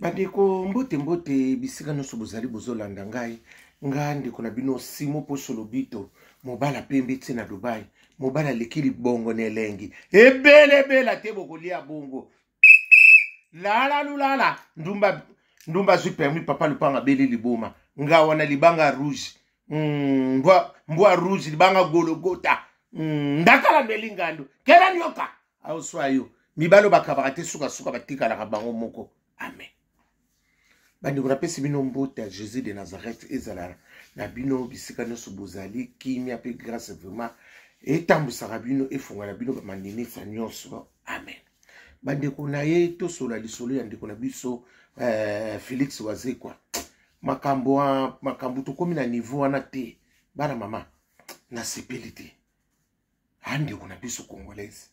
Bandeko mbote mbote bisika nyonso bozali bozolanda ngai ndeko na bino Simo Poso Lobito mobala pembe ti na Dubai mobala lekili bongo na elengi ebele te bokolia bongo lala lulala ndumba zwi permis papa lupanga beli liboma nga wana libanga rouge mbwa rouge libanga gologota ndakala mbeli ngando kera nyoka auswayo mibalo bakabaka te suka batikala bango moko amen. Bandi kuna pesi bino mbote Jésus de Nazareth ezala na bino bisika nyonso bozali kimia pe grâce vraiment etambusaka bino efungana bino bamandinisa nyonso amen. Bandi kuna ye tosola lisolo ya ndeko na biso Félix Wazekwa makambo tokomi na niveau wana te bana mama na sepeli te ande kuna biso congolaise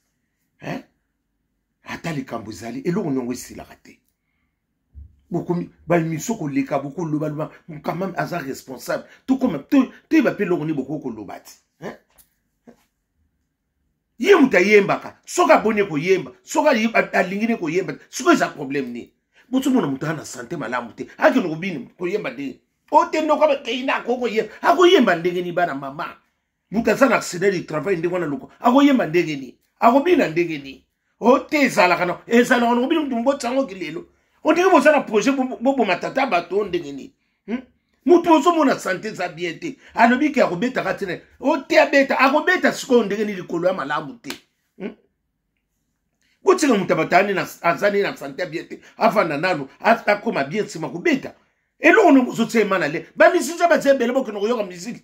ata likambo ezali eloko nyongo esilaka te beaucoup misoko leka beaucoup loba quand même hasard responsable tout comme tout ba pelo ni beaucoup ko lobati yemuta yembaka soka bonye ko yemba soka alingine ko yemba soka za problème ni butu mona mutana santé malamu te haki no bini ko yemba de o te no ka keina ko yemba ako yemba ndenge ni bana mama mutazana accident du travail ndenge wana loko ako yemba ndenge ni ako bina ndenge ni o te zala kana ezala no bini mtumbo tsango kilelo on dirait que vous avez un projet pour matata bateau ndengeni. Mutu ozo mona santé za bien te. Alobi ki akobeta katene. O te abeta akobeta siko ndengeni likolo ya malamu te. Botinga mutabatani na azani na santé bien te. Afana nanu akoma bien sima kobeta. Elo ono muzote mana le. Ba misika ba zebele bo kono yoka musique.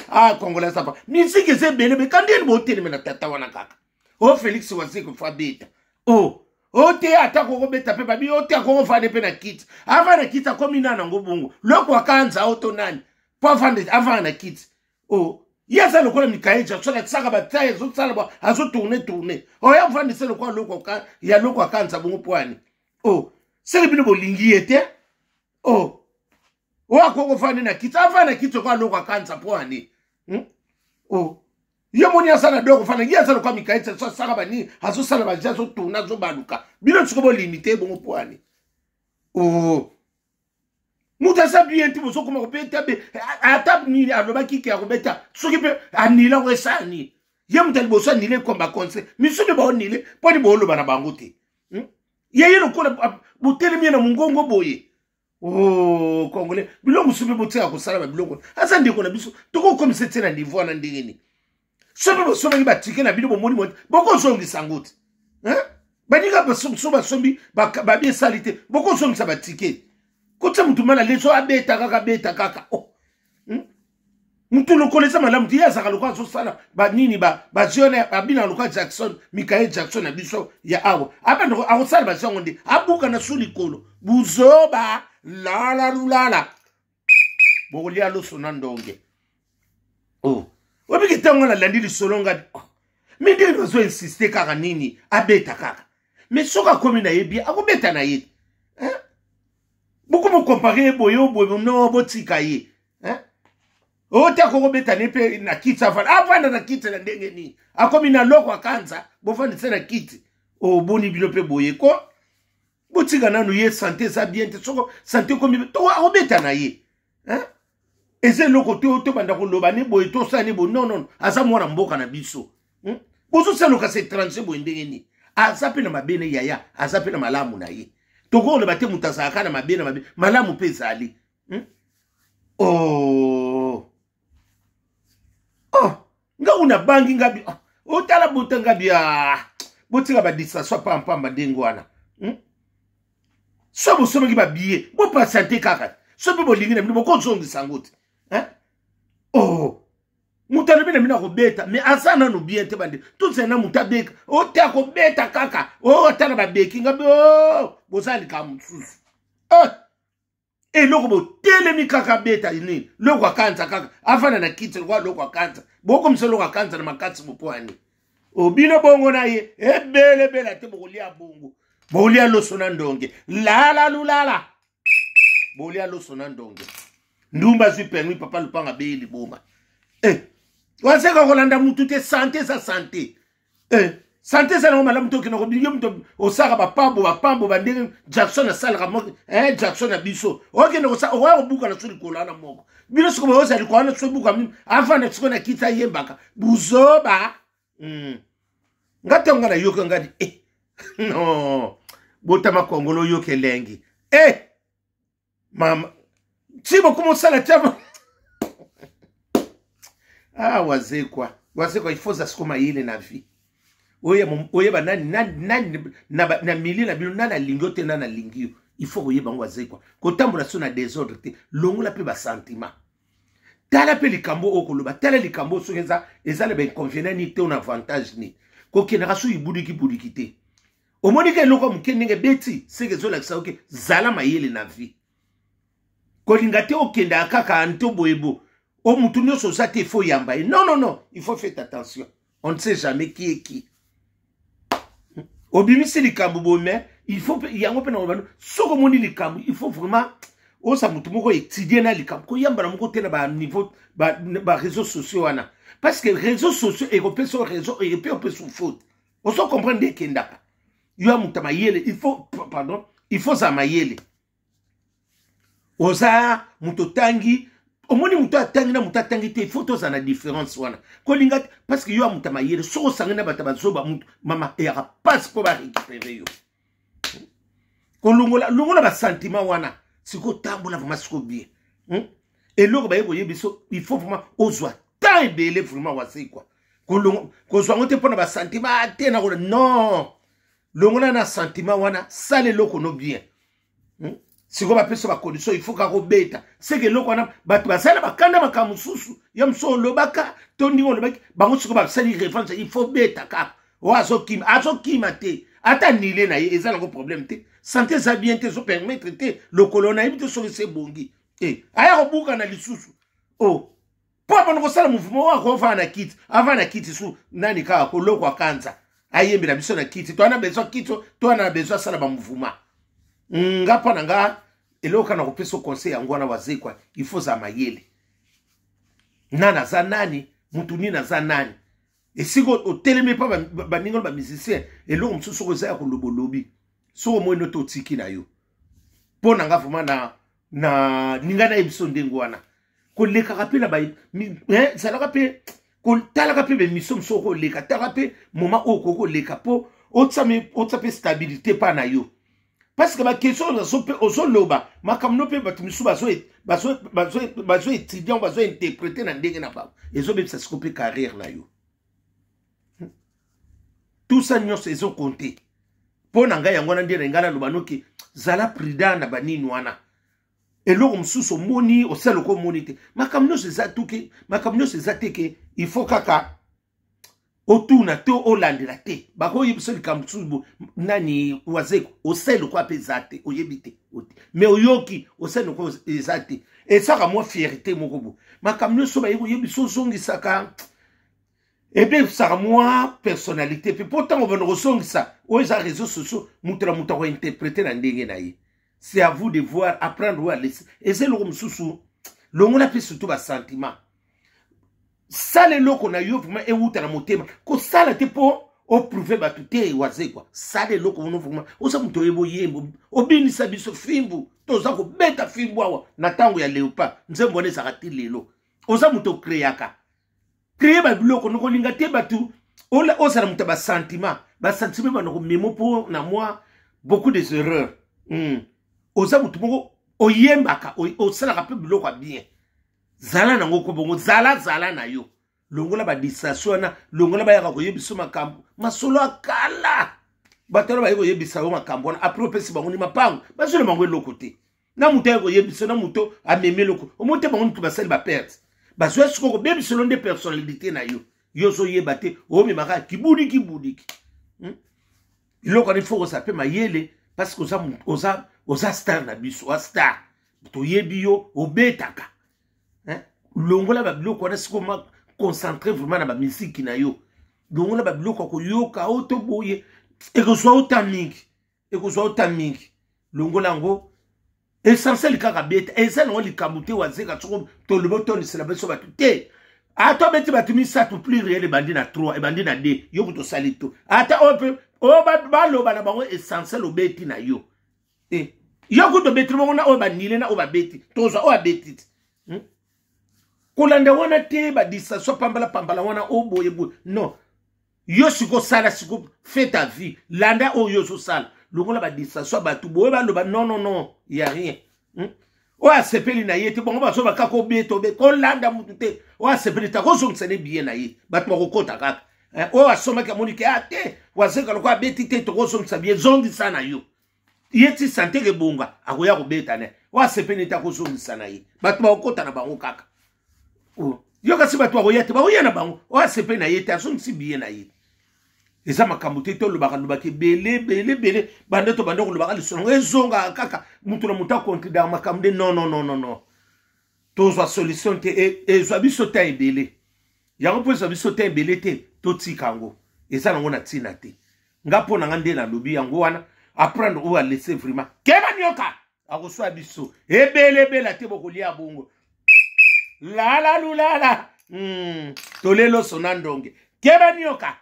Ah Congolais ça pas. Musique zebele be kandeni bo tele na tata wana kaka. O Félix Wazekwa fa beta. Oh ote atako kobeta pe babi ote akoko fane pe na kit avana kit akomina na ngobungu loko akanza auto nani po avana kit oh yasa lokola mikaeja sola tsaka bataye zo tsala ba azo tourner oh ya vandi se lokwa loko ka ya loko akanza bungu pwani oh sele bino bolingi ete oh akoko fane na kit avana kit kwa loko akanza pwani oh yemoni asana doko fana yasa lokwa mikaeja so saka bani azo sala ba jaso tourner zo baluka bino tsuko limité bongo pwani oh mutasa bien tibo so kuma kopeta be atap ni aloba kiki akobeta soki pe anila resani yemuta liboso nile komba konse misube ba onile poni bolo bana bango te yeye lokola butelemi na mungongo boye oh Congolais bilongo sube botia ko sala ba bilongo asa ndeko na biso toko komisa tena niveau na ndengeni sobe bo sobe ba tike na bilongo moni moni boko zongi sangote banika ba sombi ba bien salite boko zongi sa ba tike kote mtu mana leso abeta kaka oh mtu lokoleza malamu tiya saka lokwa so sala ba nini ba jone abina lokwa Jackson Michael Jackson na biso ya awo abando akosala ba songonde abuka na sulikolo buzoba lala bolia loso na ndonge oh obiki tango na landili solonga minde nozo insister kaka nini abeta kaka mais soka komi na yebi akobeta na ye beaucoup me comparer boyo no botika ye ota ko beta nepe na kiti avana na kiti na ndenge ni akomi na loko akanza bofani tsena kiti o boni bilo pe boye ko botika nanu ye santé sa bien te soko santé komi to obeta na ye eze loko to banda ko loba ne boye to sa ne bo non asa mwana mboka na biso bozo selo ka se trancher bo ndenge ni asa pe na mabene yaya asa pe na malamu na ye toko le bate mutasaka na mabene malamu pe zali nga una bangi ngabi otala buta ngabi botinga ba distraction pamba dengo wana so bo ki ba biye bo pa santé kaka so bo lingi na bo ko zongi sangote mutana bina mina ko beta mais asana no bien te bande tout ça na mutabeka ota ko beta kaka otala ba beki ngabi bozali ka mutsusu loko bo telemi kaka beta ini loko akanza kaka afana na kiti kwa loko akanza boko mselo loko akanza na makatsi mupwani obino bongo na ye ebele te bolia bongo bolia loso na ndonge lala lulala bolia loso na ndonge ndumba zwi permis papa lupanga beli boma Wazeka kolanda mutu te santé sa santé santé ça na malamu to kina ko biyo mto osaka bapambo bandenge Jackson na sala mo Jackson na biso okene ko sa o buka na suri kolana moko bino siko bo sa ko na suri buka afana siko na kita yembaka buzoba ngata ngana yoke ngadi no botama kongolo yoke lengi mama chibo kumo sala chama wazekwa ifoza sikoma yele na vie oyeba nani na mili na bino nana lingi ote nana lingi il faut oyeba ngo wazekwa kotambola so na désordre te longola pe ba sentiment tala pe likambo okoloba tala likambo so eza le ben convenient ni te on avantage ni kokena so ibudiki te omoni ke loko mukendenge beti seke zo la sauke zala mayele na vie kolinga te okenda kaka anto boyebo o mutu nyonso sa te il faut yamba non il faut faire attention on ne sait jamais qui est qui obimisi likambo bomé il faut yango pe na obano soko moni likambo il faut vraiment osa mutu moko étudier na likambo ko yamba na moko te na ba niveau ba réseaux sociaux wana parce que réseaux sociaux et repé sur réseau et puis on peut sous faute on se comprendre kendaka yo mutu mayele il faut za mayele oza mutu tangi omoni mutu atangi na mutu atangi te faut toza na différence wana kolinga parce que yo mutu mayele so sangana bataba zoba mutu mama ya passe pour ba récupérer yo kolongola ba sentiment wana siko tambola vraiment siko bien et loko ba yebo yebiso il faut vraiment ozwa tant ebele vraiment wase quoi kozwa ngote pona ba sentiment te na ko non longola na sentiment wana sale loko no bien siko ba peso ba condition il faut ka ko beta c'est que loko wana batu basala bakanda makamususu ya mso lobaka tondi lobaki bango siko ba sali revanche il faut beta ka azokima te ata nile na ye eza na ko problème te santé za bien te so permettre te le colonna ibite so se bongi aya ko buka na lisusu papa no ko sala mouvement wa ko fa na kit avant na kit su nani ka ko loko akanza ayembe na biso na kit to ana besoin kit to ana besoin sala ba mouvement ngapa na nga eloka na ko peso conseil yango na wazekwa il faut za mayele nana za nani mutu ni na za nani et si o teleme pa ba ningolo ba musicien eloko msusu ko za ko lobolobi so mo no to tiki na yo pona nga vraiment na ningana ebiso ndengo wana ko leka kapela ba ça la kapela ko tala kapela be mission so ko leka tala kapela moment o ko leka po o tsape stabilité pa na yo parce que ma question na so pe o so loba makamno pe batimisu bazo étudiant bazo interpréter na ndenge na ba ezo be ça scope carrière na yo tout ça nyonso ezo compter pona nga yango na ndene ngana lobanoki zala prudent na banini wana eloko msusu moni oselo ko moni te makamno se za tuki makamno se za teke il faut kaka otuna to olandela te bako yebso likamtsubu nani wazeko oselo ko apezate oyebite mais oyoki oselo ko ezate et ça moi fierté mokobo makamno so ba yebiso zongi saka et bien ça moi personnalité puis pourtant on va ressentir ça aux réseaux sociaux mutra ko interpréter na ndenge na ye c'est à vous de voir apprendre à laisser et c'est le msusu longona pe surtout ba sentiment ça le loko na yo vraiment e wuta na motema ko sala te po o prouver ba tuté waze quoi ça le loko no vraiment o sa muto yebo yembo obinisa biso fimbu toza ko beta fimbu awa na tango ya leopa nzembone sakati lelo o sa muto créaka créer ba biloko no ko linga te batu ola o sa muto ba sentiment ba no memo po na moi beaucoup des erreurs oza mutu moko oyembaka osalaka pe biloko bien zala nango ko bongo zala na yo longola ba distraction na longola ba yaka ko yebiso makambo masolo akala batalo ba yeko yebisa yo makambo na après pesi bango ni mapango basolo mango eloko te na mutu yeko yebiso na mutu ameme loko omonte bango mutu basali ba perte bazo siko ko bebiso londe personnalité na yo so yebate o me maka kibudiki iloko ni foko sa pe mayele parce que oza star na biso a star to yebi yo obetaka longola ba biloko na siko ma concentrer vraiment na ba musique na yo longola ba biloko ko yoka auto boye e ko so mingi longola ngo essentiel kaka beta essentiel ngo likamute wazeka tsoko to loboto ni sela beso batu te Ata beti batumi satu plus réel bandi na 3 et bandi na 2 yo kuto salito. Ata ope o ba lo ba na bango essentiel obeti na yo. Yo kuto beti mo na o ba nile na o ba beti. Toza o abeti. Kolanda wana te ba disa so pambala wana o boye. Non. Yo siko sala siko fais ta vie. Landa o yo so sala. Longola ba disa so ba tu boye ba lo ba non, y a rien. O asepeli na yete bongo ba so ba kako beto be ko landa mutute. O asepeli ta ko so msene bien na ye. Bat mo ko kota kaka. O asoma ka monike ate. Wa se ka lo kwa beti te to ko so msabie zondi sana yo. Yeti sante ke bonga akoya ko beta ne. O asepeli ta ko so msana ye. Bat mo ko kota na bango kaka. Yo kasi batu akoyate ba oyana bango. O asepeli na yete aso msi bien na ye. Eza makambo te to lobaka lobaki bele bande to bande ko lobaka lisongo ezonga kaka mutu na muta kontrida makambo de non to zo solution te zo biso ta ebele yango po zo biso ta ebele te to tikango eza nango na tina te ngapo na ngande na lobi yango wana apprendre ou à laisser vraiment keba nyoka akoswa biso ebele te bokolia bongo la lulala to lelo sonandonge keba nyoka